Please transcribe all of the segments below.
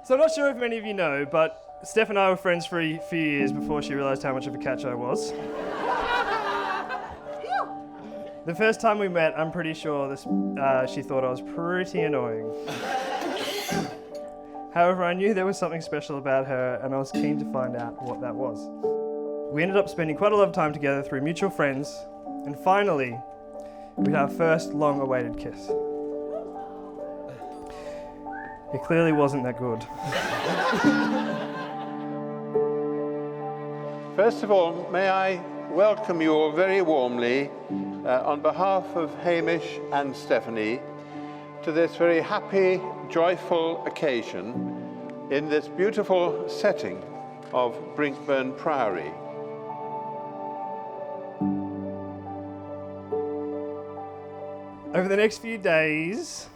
So I'm not sure if many of you know, but Stef and I were friends for a few years before she realised how much of a catch I was. The first time we met, I'm pretty sure she thought I was pretty annoying. However, I knew there was something special about her, and I was keen to find out what that was. We ended up spending quite a lot of time together through mutual friends, and finally, we had our first long-awaited kiss. It clearly wasn't that good. First of all, may I welcome you all very warmly on behalf of Hamish and Stephanie to this very happy, joyful occasion in this beautiful setting of Brinkburn Priory. Over the next few days,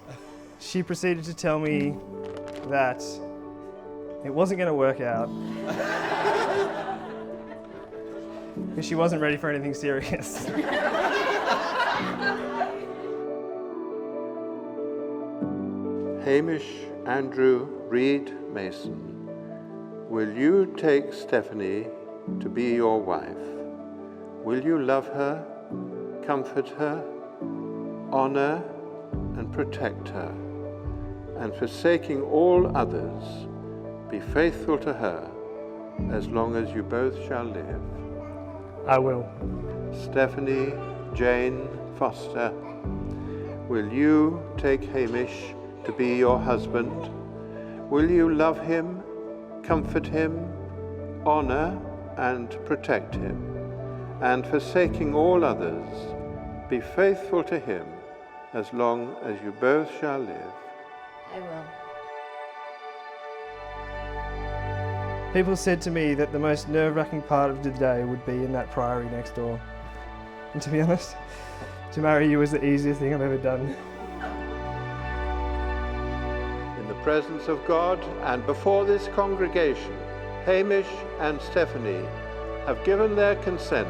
she proceeded to tell me that it wasn't going to work out because she wasn't ready for anything serious. Hamish Andrew Reed Mason, will you take Stephanie to be your wife? Will you love her, comfort her, honour and protect her, and forsaking all others, be faithful to her as long as you both shall live? I will. Stephanie Jane Foster, will you take Hamish to be your husband? Will you love him, comfort him, honour and protect him, and forsaking all others, be faithful to him as long as you both shall live? I will. People said to me that the most nerve-wracking part of the day would be in that priory next door. And to be honest, to marry you was the easiest thing I've ever done. In the presence of God and before this congregation, Hamish and Stephanie have given their consent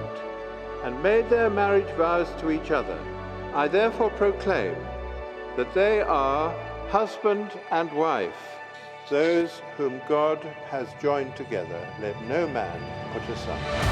and made their marriage vows to each other. I therefore proclaim that they are husband and wife. Those whom God has joined together, let no man put asunder.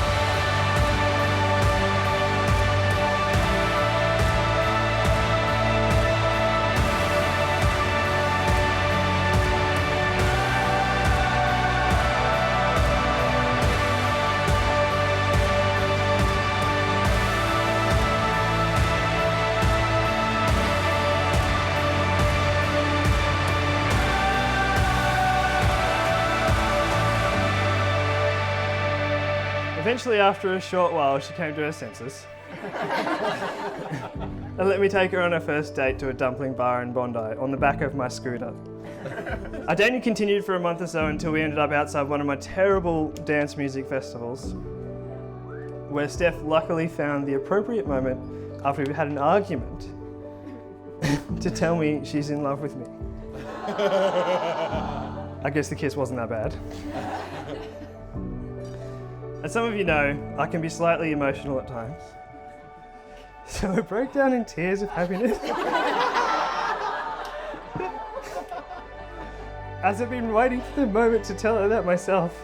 Eventually, after a short while, she came to her senses and let me take her on her first date to a dumpling bar in Bondi on the back of my scooter. Our dating continued for a month or so until we ended up outside one of my terrible dance music festivals, where Stef luckily found the appropriate moment after we had an argument to tell me she's in love with me. I guess the kiss wasn't that bad. As some of you know, I can be slightly emotional at times. So I broke down in tears of happiness. As I've been waiting for the moment to tell her that myself.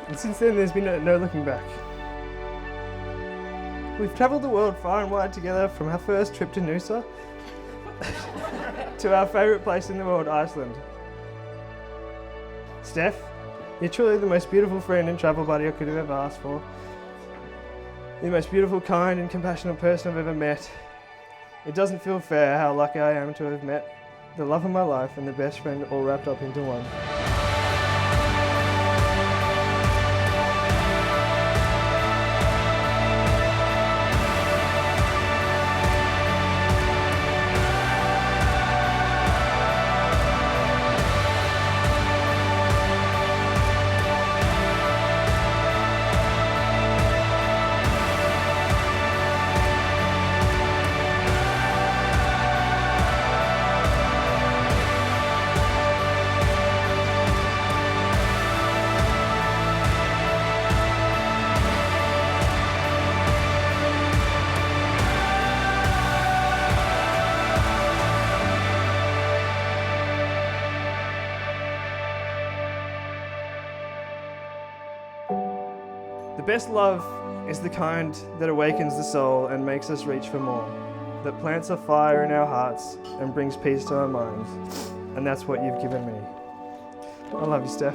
And since then, there's been no looking back. We've travelled the world far and wide together, from our first trip to Noosa to our favourite place in the world, Iceland. Stef, you're truly the most beautiful friend and travel buddy I could have ever asked for. You're the most beautiful, kind and compassionate person I've ever met. It doesn't feel fair how lucky I am to have met the love of my life and the best friend all wrapped up into one. The best love is the kind that awakens the soul and makes us reach for more, that plants a fire in our hearts and brings peace to our minds. And that's what you've given me. I love you, Stef.